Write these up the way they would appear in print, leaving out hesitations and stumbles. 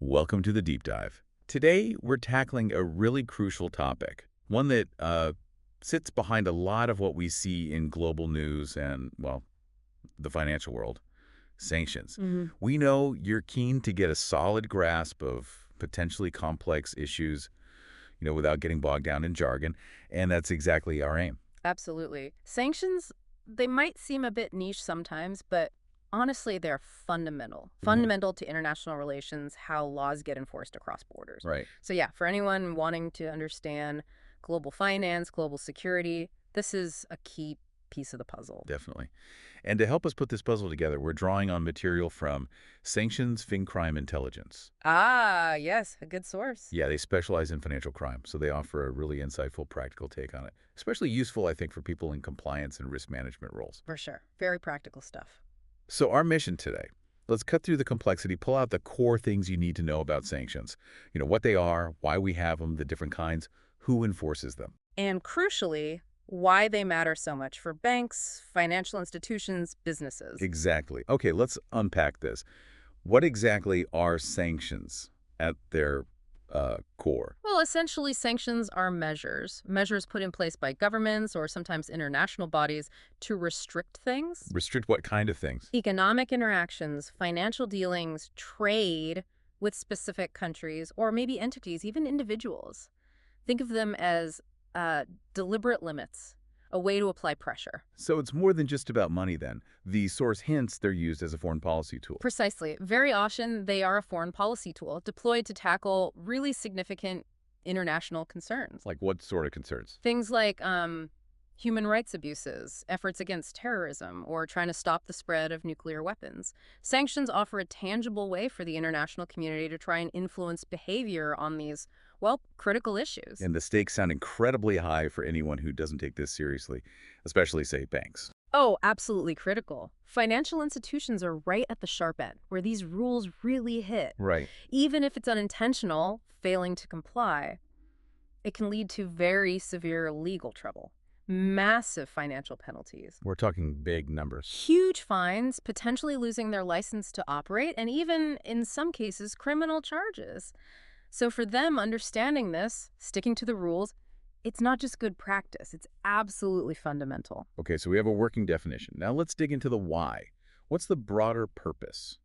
Welcome to the deep dive. Today, we're tackling a really crucial topic, one that sits behind a lot of what we see in global news and, well, the financial world, sanctions. hmm We know you're keen to get a solid grasp of potentially complex issues, without getting bogged down in jargon, and that's exactly our aim. Absolutely. Sanctions, they might seem a bit niche sometimes, but honestly, they're fundamental. Mhm. Fundamental to international relations, how laws get enforced across borders. Right, So yeah, for anyone wanting to understand global finance, global security, this is a key piece of the puzzle. definitely. And to help us put this puzzle together, we're drawing on material from Sanctions, FinCrime Intelligence. Ah, yes, a good source. Yeah, they specialize in financial crime, so they offer a really insightful, practical take on it. Especially useful, I think, for people in compliance and risk management roles. For sure. Very practical stuff. So our mission today, let's cut through the complexity, pull out the core things you need to know about sanctions. What they are, why we have them, the different kinds, who enforces them. And crucially, why they matter so much for banks, financial institutions, businesses. Exactly. Okay, let's unpack this. What exactly are sanctions at their core? Well, essentially, sanctions are measures put in place by governments or sometimes international bodies to restrict things. Restrict what kind of things? Economic interactions, financial dealings, trade with specific countries or maybe entities, even individuals. Think of them as deliberate limits, a way to apply pressure. So it's more than just about money then. The source hints they're used as a foreign policy tool. Precisely. Very often, they are a foreign policy tool deployed to tackle really significant international concerns. Like what sort of concerns? Things like human rights abuses, efforts against terrorism, or trying to stop the spread of nuclear weapons. Sanctions offer a tangible way for the international community to try and influence behavior on these, well, critical issues. And the stakes sound incredibly high for anyone who doesn't take this seriously, especially, say, banks. Oh, absolutely critical. Financial institutions are right at the sharp end, where these rules really hit. Right. Even if it's unintentional, failing to comply, it can lead to very severe legal trouble, massive financial penalties, We're talking big numbers. huge fines, potentially losing their license to operate, and even, in some cases, criminal charges. So for them, understanding this, sticking to the rules, it's not just good practice, it's absolutely fundamental. Okay, so we have a working definition. Now let's dig into the why. What's the broader purpose?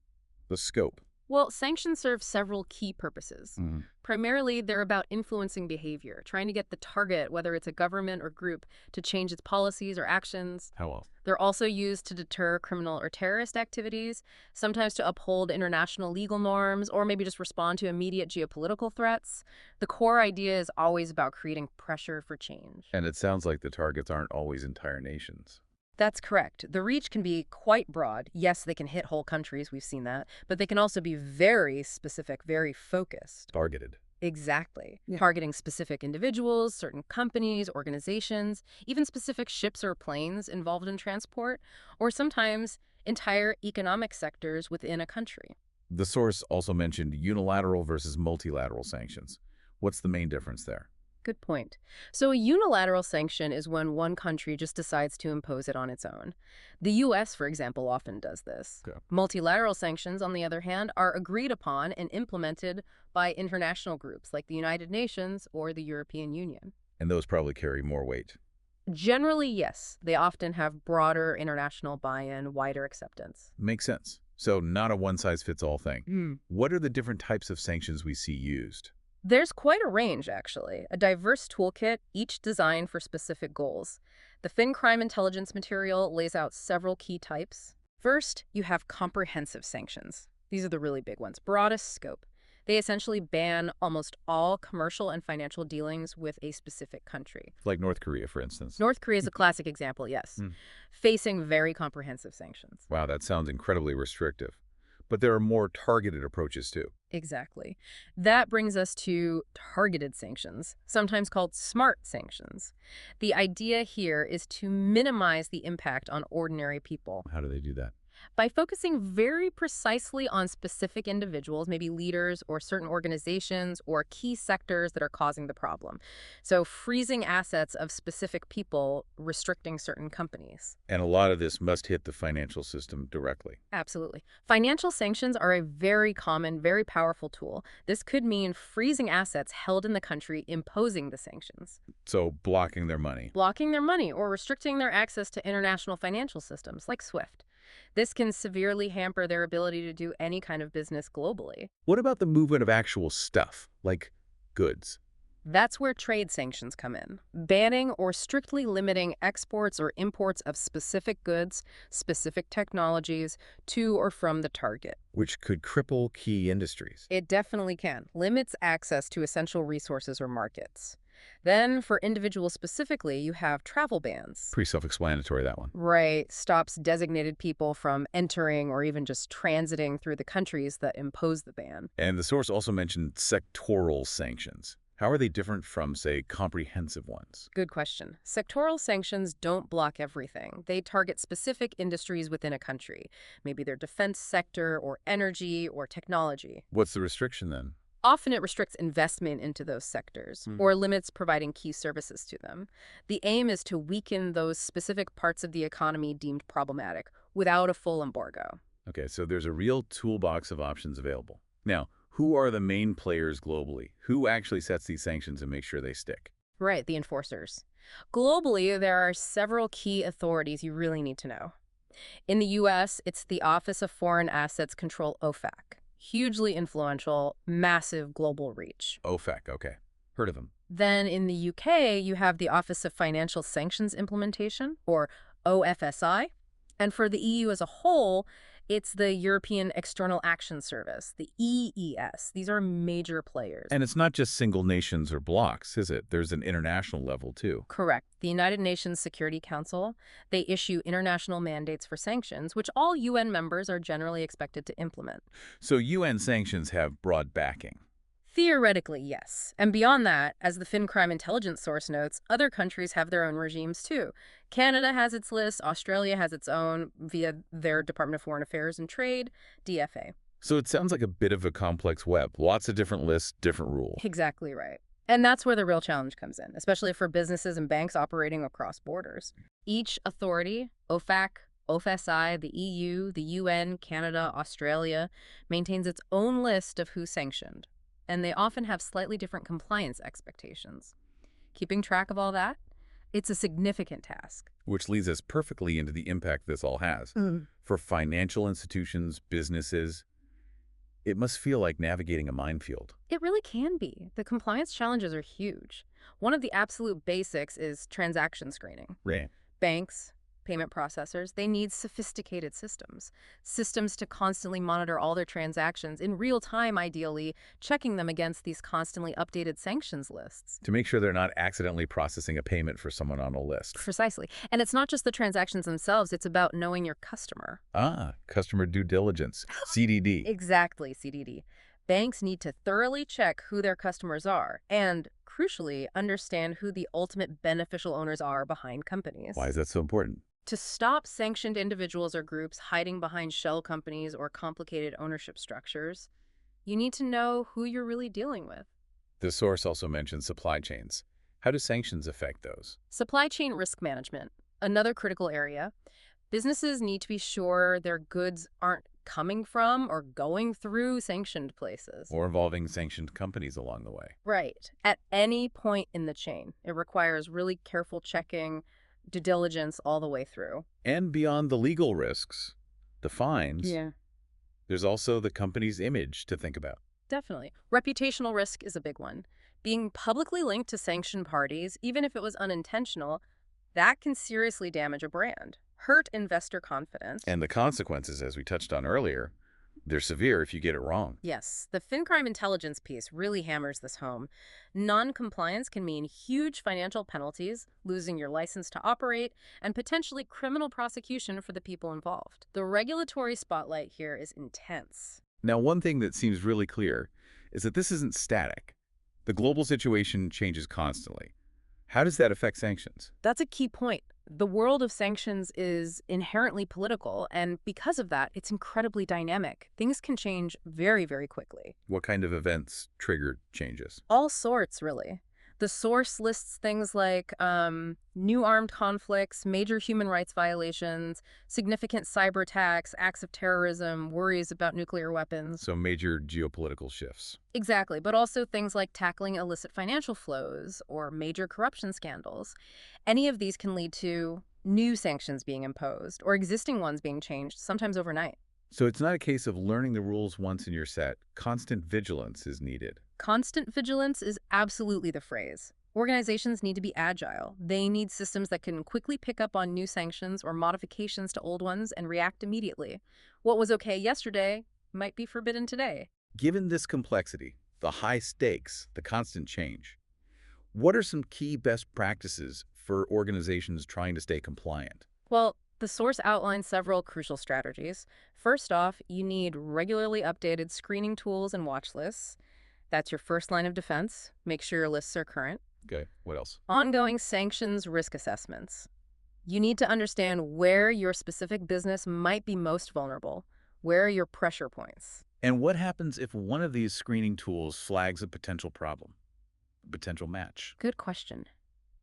The scope? Well, sanctions serve several key purposes. Mhm. Primarily, they're about influencing behavior, trying to get the target, whether it's a government or group, to change its policies or actions. How else? They're also used to deter criminal or terrorist activities, sometimes to uphold international legal norms, or maybe just respond to immediate geopolitical threats. The core idea is always about creating pressure for change. And it sounds like the targets aren't always entire nations. That's correct. The reach can be quite broad. Yes, they can hit whole countries, we've seen that, but they can also be very specific, very focused. Targeted. Exactly. Yeah. Targeting specific individuals, certain companies, organizations, even specific ships or planes involved in transport, or sometimes entire economic sectors within a country. The source also mentioned unilateral versus multilateral sanctions. What's the main difference there? Good point. So a unilateral sanction is when one country just decides to impose it on its own. The U.S., for example, often does this. Okay. Multilateral sanctions, on the other hand, are agreed upon and implemented by international groups like the United Nations or the European Union. And those probably carry more weight. Generally, yes. They often have broader international buy-in, wider acceptance. Makes sense. So not a one-size-fits-all thing. Hmm. What are the different types of sanctions we see used? There's quite a range, actually. A diverse toolkit, each designed for specific goals. The FinCrime intelligence material lays out several key types. First, you have comprehensive sanctions. These are the really big ones, broadest scope. They essentially ban almost all commercial and financial dealings with a specific country. Like North Korea, for instance. North Korea is a classic example, yes, Hmm. facing very comprehensive sanctions. Wow, that sounds incredibly restrictive. But there are more targeted approaches too. Exactly. That brings us to targeted sanctions, sometimes called smart sanctions. The idea here is to minimize the impact on ordinary people. How do they do that? By focusing very precisely on specific individuals, maybe leaders or certain organizations or key sectors that are causing the problem. So, freezing assets of specific people, restricting certain companies. And a lot of this must hit the financial system directly. Absolutely. Financial sanctions are a very common, very powerful tool. This could mean freezing assets held in the country imposing the sanctions, So blocking their money. blocking their money, or restricting their access to international financial systems like SWIFT. This can severely hamper their ability to do any kind of business globally. What about the movement of actual stuff, like goods? That's where trade sanctions come in, banning or strictly limiting exports or imports of specific goods, specific technologies to or from the target. Which could cripple key industries. It definitely can. Limits access to essential resources or markets. Then, for individuals specifically, you have travel bans. Pretty self-explanatory, that one. Right, stops designated people from entering or even just transiting through the countries that impose the ban. And the source also mentioned sectoral sanctions. How are they different from, say, comprehensive ones? Good question. Sectoral sanctions don't block everything. They target specific industries within a country, maybe their defense sector or energy or technology. What's the restriction then? Often it restricts investment into those sectors or limits providing key services to them. The aim is to weaken those specific parts of the economy deemed problematic without a full embargo. Okay, so there's a real toolbox of options available. Now, who are the main players globally? Who actually sets these sanctions and makes sure they stick? Right, the enforcers. Globally, there are several key authorities you really need to know. In the U.S., it's the Office of Foreign Assets Control, OFAC. Hugely influential, massive global reach. OFAC, okay. Heard of them. Then in the UK, you have the Office of Financial Sanctions Implementation, or OFSI. And for the EU as a whole, it's the European External Action Service, the EES. These are major players. And it's not just single nations or blocks, is it? There's an international level, too. Correct. The United Nations Security Council, they issue international mandates for sanctions, which all UN members are generally expected to implement. So UN sanctions have broad backing. Theoretically, yes. And beyond that, as the FinCrime intelligence source notes, other countries have their own regimes too. Canada has its list, Australia has its own via their Department of Foreign Affairs and Trade, DFA. So it sounds like a bit of a complex web. Lots of different lists, different rules. Exactly right. And that's where the real challenge comes in, especially for businesses and banks operating across borders. Each authority, OFAC, OFSI, the EU, the UN, Canada, Australia, maintains its own list of who's sanctioned. And they often have slightly different compliance expectations. Keeping track of all that, it's a significant task. Which leads us perfectly into the impact this all has. For financial institutions, businesses, it must feel like navigating a minefield. It really can be. The compliance challenges are huge. One of the absolute basics is transaction screening. Right. Banks, payment processors, they need sophisticated systems. Systems to constantly monitor all their transactions in real time, ideally, checking them against these constantly updated sanctions lists. To make sure they're not accidentally processing a payment for someone on a list. Precisely. And it's not just the transactions themselves, it's about knowing your customer. Ah, customer due diligence, CDD. Exactly, CDD. Banks need to thoroughly check who their customers are and, crucially, understand who the ultimate beneficial owners are behind companies. Why is that so important? To stop sanctioned individuals or groups hiding behind shell companies or complicated ownership structures, you need to know who you're really dealing with. The source also mentions supply chains. How do sanctions affect those? Supply chain risk management, another critical area. Businesses need to be sure their goods aren't coming from or going through sanctioned places. Or involving sanctioned companies along the way. Right. At any point in the chain, it requires really careful checking, due diligence all the way through. And beyond the legal risks, the fines, there's also the company's image to think about. Definitely. Reputational risk is a big one. Being publicly linked to sanctioned parties, even if it was unintentional, that can seriously damage a brand, hurt investor confidence. And the consequences, as we touched on earlier, they're severe if you get it wrong. Yes, the FinCrime intelligence piece really hammers this home. Non-compliance can mean huge financial penalties, losing your license to operate, and potentially criminal prosecution for the people involved. The regulatory spotlight here is intense. Now, one thing that seems really clear is that this isn't static. The global situation changes constantly. How does that affect sanctions? That's a key point. The world of sanctions is inherently political, and because of that, it's incredibly dynamic. Things can change very, very quickly. What kind of events trigger changes? All sorts, really. The source lists things like new armed conflicts, major human rights violations, significant cyber attacks, acts of terrorism, worries about nuclear weapons. So major geopolitical shifts. Exactly, but also things like tackling illicit financial flows or major corruption scandals. Any of these can lead to new sanctions being imposed or existing ones being changed, sometimes overnight. So it's not a case of learning the rules once and you're set. Constant vigilance is needed. Constant vigilance is absolutely the phrase. Organizations need to be agile. They need systems that can quickly pick up on new sanctions or modifications to old ones and react immediately. What was okay yesterday might be forbidden today. Given this complexity, the high stakes, the constant change, what are some key best practices for organizations trying to stay compliant? Well, the source outlines several crucial strategies. First off, you need regularly updated screening tools and watch lists. That's your first line of defense. Make sure your lists are current. Okay, what else? Ongoing sanctions risk assessments. You need to understand where your specific business might be most vulnerable. Where are your pressure points? And what happens if one of these screening tools flags a potential problem, a potential match? Good question.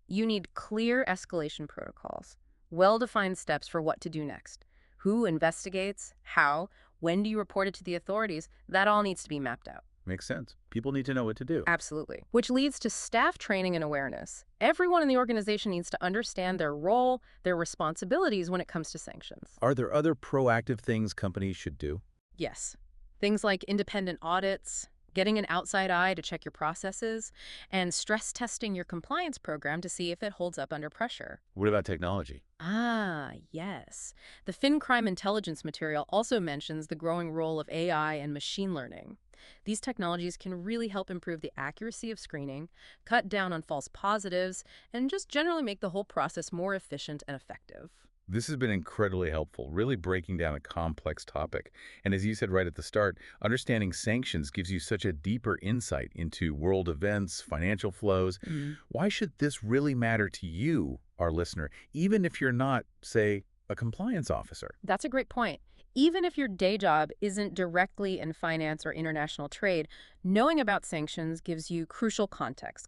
You need clear escalation protocols, well-defined steps for what to do next. Who investigates? How? When do you report it to the authorities? That all needs to be mapped out. Makes sense. People need to know what to do. Absolutely. Which leads to staff training and awareness. Everyone in the organization needs to understand their role, their responsibilities when it comes to sanctions. Are there other proactive things companies should do? Yes. Things like independent audits, getting an outside eye to check your processes, and stress testing your compliance program to see if it holds up under pressure. What about technology? Ah, yes. The FinCrime intelligence material also mentions the growing role of AI and machine learning. These technologies can really help improve the accuracy of screening, cut down on false positives, and just generally make the whole process more efficient and effective. This has been incredibly helpful, really breaking down a complex topic. And as you said right at the start, understanding sanctions gives you such a deeper insight into world events, financial flows. Why should this really matter to you, our listener, even if you're not, say, a compliance officer? That's a great point. Even if your day job isn't directly in finance or international trade, knowing about sanctions gives you crucial context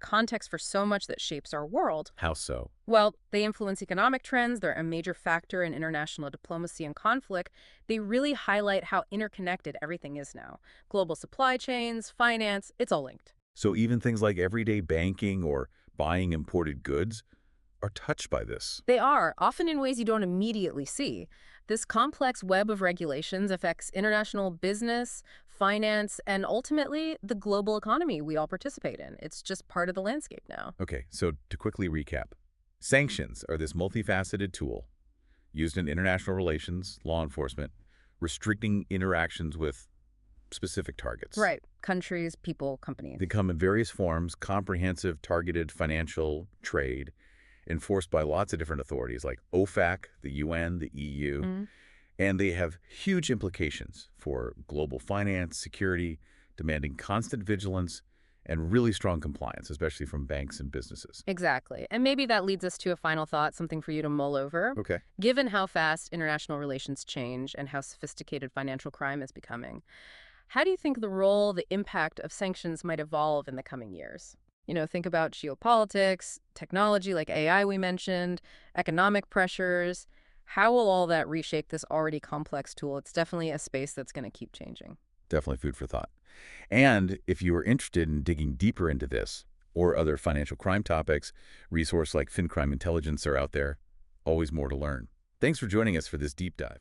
for so much that shapes our world. How so? Well, they influence economic trends, they're a major factor in international diplomacy and conflict. They really highlight how interconnected everything is now. Global supply chains, finance, it's all linked. So even things like everyday banking or buying imported goods are touched by this. They are, often in ways you don't immediately see. This complex web of regulations affects international business, finance, and ultimately the global economy we all participate in. It's just part of the landscape now. Okay, so to quickly recap, sanctions are this multifaceted tool used in international relations, law enforcement, restricting interactions with specific targets. Right. Countries, people, companies. They come in various forms: comprehensive, targeted financial trade, enforced by lots of different authorities like OFAC, the UN, the EU, and they have huge implications for global finance, security, demanding constant vigilance and really strong compliance, especially from banks and businesses. Exactly. And maybe that leads us to a final thought, something for you to mull over. Okay. Given how fast international relations change and how sophisticated financial crime is becoming, how do you think the role, the impact of sanctions might evolve in the coming years? Think about geopolitics, technology like AI we mentioned, economic pressures. How will all that reshape this already complex tool? It's definitely a space that's going to keep changing. Definitely food for thought. And if you are interested in digging deeper into this or other financial crime topics, resources like FinCrime Intelligence are out there. Always more to learn. Thanks for joining us for this deep dive.